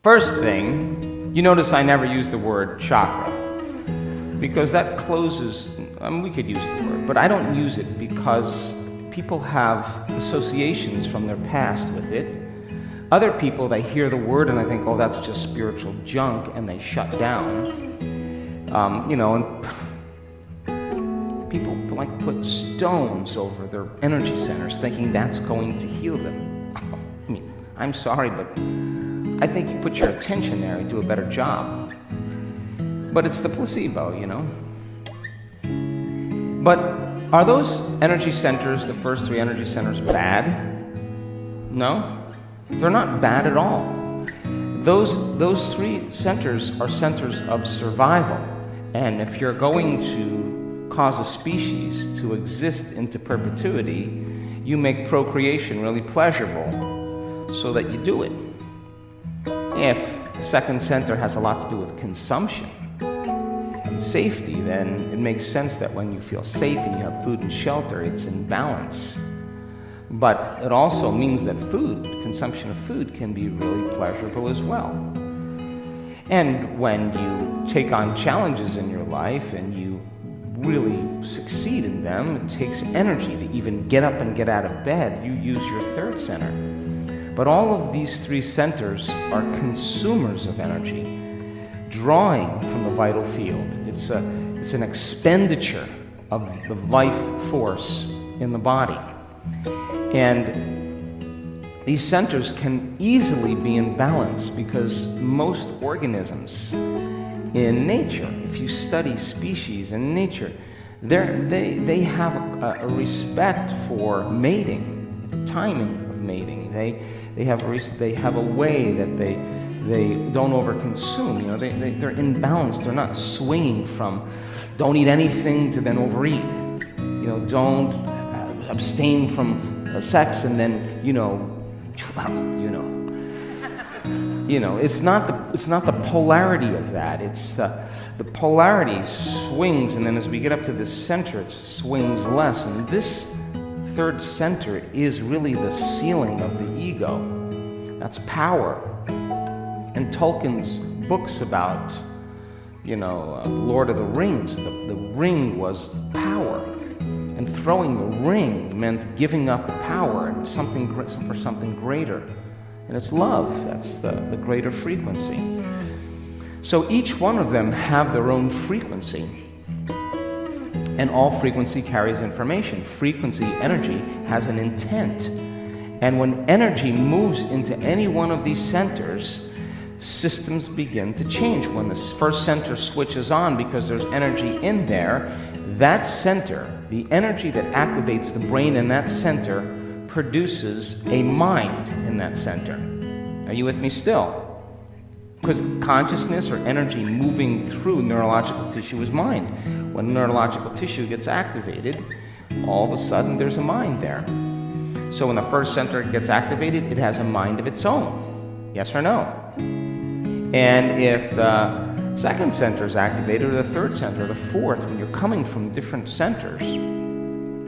First thing, you notice I never use the word chakra, because that closes, we could use the word, but I don't use it because people have associations from their past with it. Other people, they hear the word and they think, oh, that's just spiritual junk, and they shut down. And people like put stones over their energy centers thinking that's going to heal them. I mean, I'm sorry, but I think you put your attention there and do a better job. But it's the placebo, But are those energy centers, the first 3 energy centers, bad? No, they're not bad at all. Those 3 centers are centers of survival. And if you're going to cause a species to exist into perpetuity, you make procreation really pleasurable so that you do it. If the second center has a lot to do with consumption and safety, then it makes sense that when you feel safe and you have food and shelter, it's in balance. But it also means that consumption of food can be really pleasurable as well. And when you take on challenges in your life and you really succeed in them, it takes energy to even get up and get out of bed. You use your third center. But all of these 3 centers are consumers of energy, drawing from the vital field. It's an expenditure of the life force in the body. And these centers can easily be in balance because most organisms in nature, if you study species in nature, they have a respect for mating, the timing of mating. They have a way that they don't overconsume. They're in balance. They're not swinging from don't eat anything to then overeat. Don't abstain from sex and then it's not the polarity of that. It's the polarity swings, and then as we get up to the center, it swings less. And this third center is really the ceiling of the ego. That's power. And Tolkien's books about, Lord of the Rings, the ring was power. And throwing the ring meant giving up power and for something greater. And it's love. That's the greater frequency. So each one of them have their own frequency. And all frequency carries information. Frequency, energy, has an intent. And when energy moves into any one of these centers, systems begin to change. When the first center switches on because there's energy in there, that center, the energy that activates the brain in that center, produces a mind in that center. Are you with me still? Because consciousness or energy moving through neurological tissue is mind. When neurological tissue gets activated, all of a sudden there's a mind there. So when the first center gets activated, it has a mind of its own. Yes or no? And if the second center is activated, or the third center, or the fourth, when you're coming from different centers,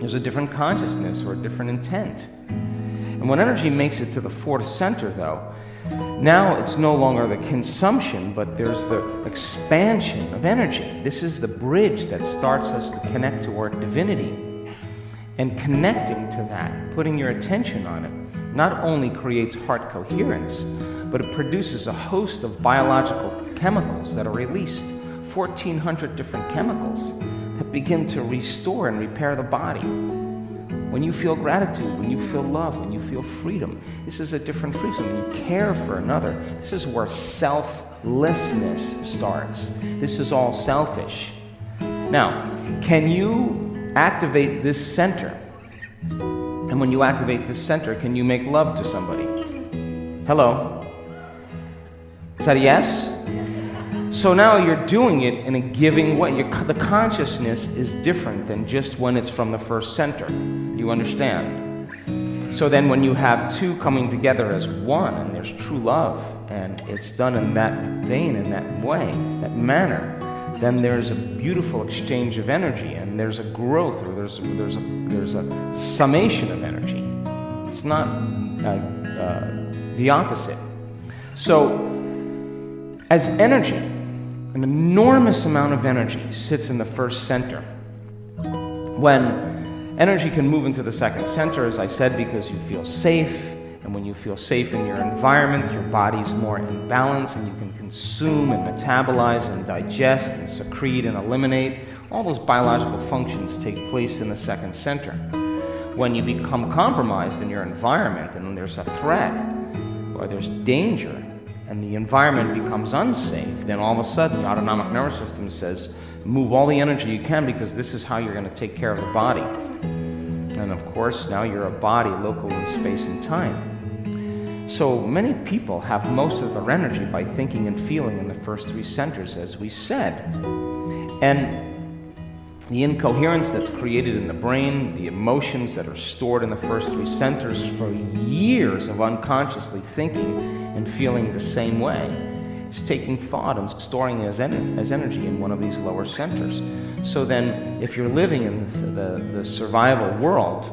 there's a different consciousness or a different intent. And when energy makes it to the fourth center, though, now it's no longer the consumption, but there's the expansion of energy. This is the bridge that starts us to connect to our divinity. And connecting to that, putting your attention on it, not only creates heart coherence, but it produces a host of biological chemicals that are released, 1,400 different chemicals that begin to restore and repair the body. When you feel gratitude, when you feel love, when you feel freedom, this is a different frequency. When you care for another, this is where selflessness starts. This is all selfish. Now, can you activate this center? And when you activate this center, can you make love to somebody? Hello? Is that a yes? So now you're doing it in a giving way. The consciousness is different than just when it's from the first center. You understand? So then when you have two coming together as one, and there's true love, and it's done in that vein, in that way, that manner, then there's a beautiful exchange of energy, and there's a growth, or there's a summation of energy. It's not the opposite. So As energy, an enormous amount of energy sits in the first center. When energy can move into the second center, as I said, because you feel safe, and when you feel safe in your environment, your body's more in balance, and you can consume and metabolize and digest and secrete and eliminate. All those biological functions take place in the second center. When you become compromised in your environment and there's a threat or there's danger and the environment becomes unsafe, then all of a sudden the autonomic nervous system says, move all the energy you can because this is how you're going to take care of the body. And of course, now you're a body local in space and time. So many people have most of their energy by thinking and feeling in the first three centers, as we said. And the incoherence that's created in the brain, the emotions that are stored in the first three centers for years of unconsciously thinking and feeling the same way, is taking thought and storing it as energy in one of these lower centers. So then, if you're living in the survival world,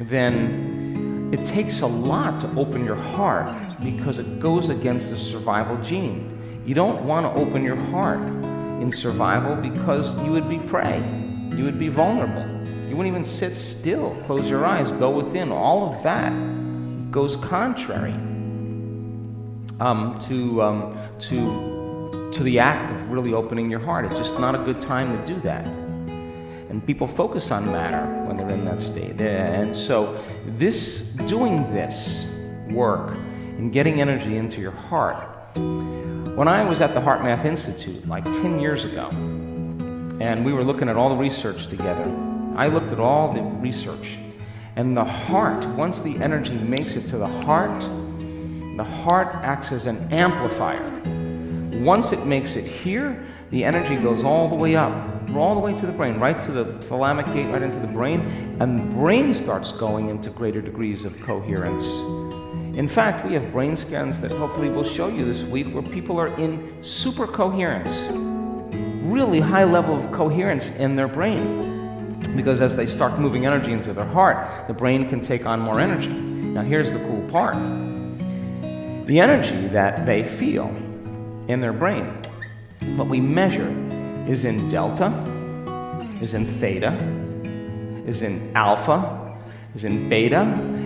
then it takes a lot to open your heart because it goes against the survival gene. You don't want to open your heart in survival because you would be prey. You would be vulnerable. You wouldn't even sit still, close your eyes, go within. All of that goes contrary to the act of really opening your heart. It's just not a good time to do that. And people focus on matter when they're in that state. And so doing this work and getting energy into your heart. When I was at the Heart Math Institute like 10 years ago, and we were looking at all the research together, I looked at all the research. And the heart, once the energy makes it to the heart acts as an amplifier. Once it makes it here, the energy goes all the way up, all the way to the brain, right to the thalamic gate, right into the brain, and the brain starts going into greater degrees of coherence. In fact, we have brain scans that hopefully we'll show you this week where people are in super coherence, really high level of coherence in their brain. Because as they start moving energy into their heart, the brain can take on more energy. Now here's the cool part. The energy that they feel in their brain, what we measure is in delta, is in theta, is in alpha, is in beta,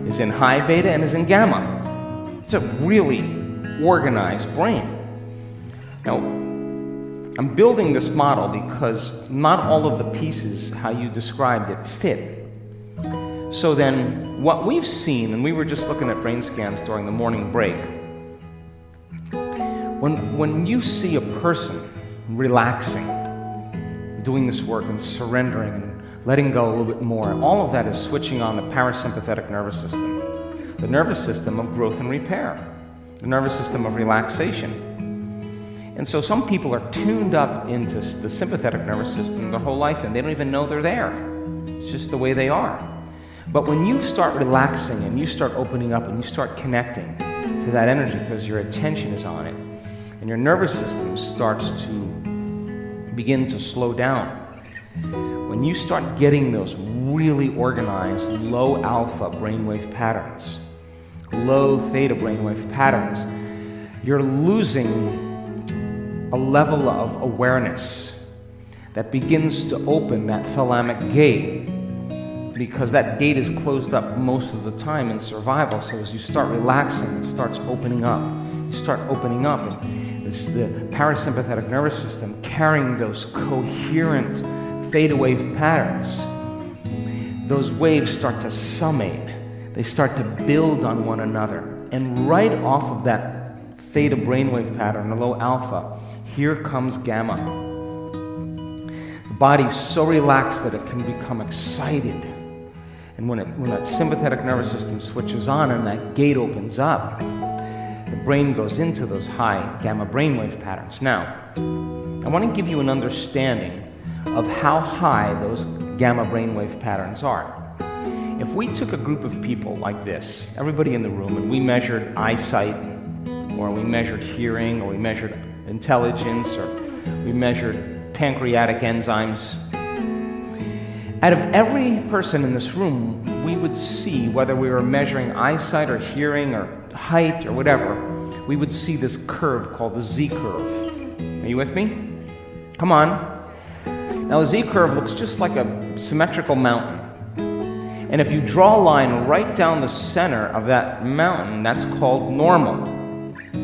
is in high beta, and is in gamma. It's a really organized brain. Now, I'm building this model because not all of the pieces, how you described it, fit. So then, what we've seen, and we were just looking at brain scans during the morning break, when you see a person relaxing, doing this work and surrendering and letting go a little bit more, all of that is switching on the parasympathetic nervous system, the nervous system of growth and repair, the nervous system of relaxation. And so some people are tuned up into the sympathetic nervous system their whole life and they don't even know they're there. It's just the way they are. But when you start relaxing and you start opening up and you start connecting to that energy because your attention is on it, and your nervous system starts to begin to slow down. When you start getting those really organized low alpha brainwave patterns, low theta brainwave patterns, you're losing a level of awareness that begins to open that thalamic gate, because that gate is closed up most of the time in survival. So as you start relaxing, it starts opening up. You start opening up, and it's the parasympathetic nervous system carrying those coherent theta wave patterns. Those waves start to summate. They start to build on one another. And right off of that theta brainwave pattern, the low alpha, here comes gamma. The body's so relaxed that it can become excited. And when that sympathetic nervous system switches on and that gate opens up, the brain goes into those high gamma brainwave patterns. Now, I want to give you an understanding of how high those gamma brainwave patterns are. If we took a group of people like this, everybody in the room, and we measured eyesight, or we measured hearing, or we measured intelligence, or we measured pancreatic enzymes, out of every person in this room, we would see, whether we were measuring eyesight or hearing or height or whatever, we would see this curve called the Z-curve. Are you with me? Come on. Now, a Z-curve looks just like a symmetrical mountain. And if you draw a line right down the center of that mountain, that's called normal.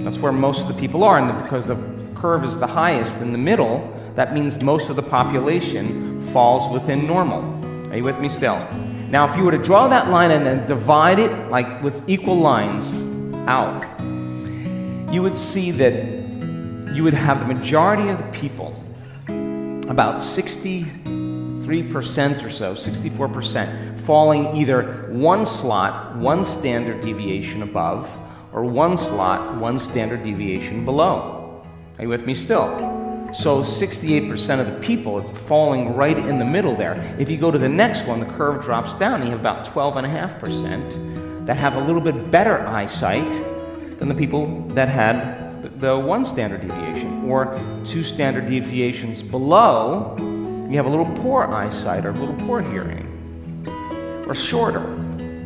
That's where most of the people are, and because the curve is the highest in the middle, that means most of the population falls within normal. Are you with me still? Now, if you were to draw that line and then divide it like with equal lines out, you would see that you would have the majority of the people, about 63% or so, 64%, falling either one slot, one standard deviation above, or one slot, one standard deviation below. Are you with me still? So 68% of the people is falling right in the middle there. If you go to the next one, the curve drops down, and you have about 12.5% that have a little bit better eyesight than the people that had the one standard deviation, or two standard deviations below, you have a little poor eyesight or a little poor hearing, or shorter.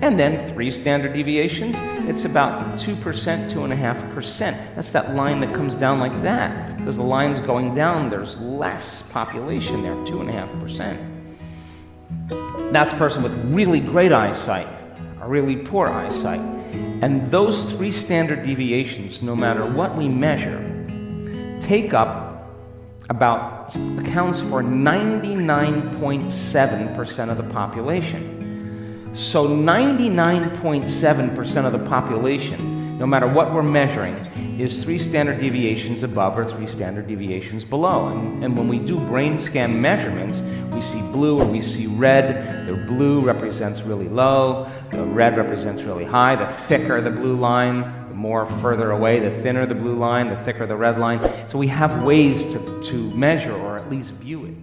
And then 3 standard deviations, it's about 2%, 2.5%. That's that line that comes down like that. Because the line's going down, there's less population there, 2.5%. That's a person with really great eyesight, or really poor eyesight. And those 3 standard deviations, no matter what we measure, accounts for 99.7% of the population. So 99.7% of the population, no matter what we're measuring, is 3 standard deviations above or 3 standard deviations below. And when we do brain scan measurements, we see blue or we see red. The blue represents really low, the red represents really high. The thicker the blue line, the more further away, the thinner the blue line, the thicker the red line. So we have ways to measure or at least view it.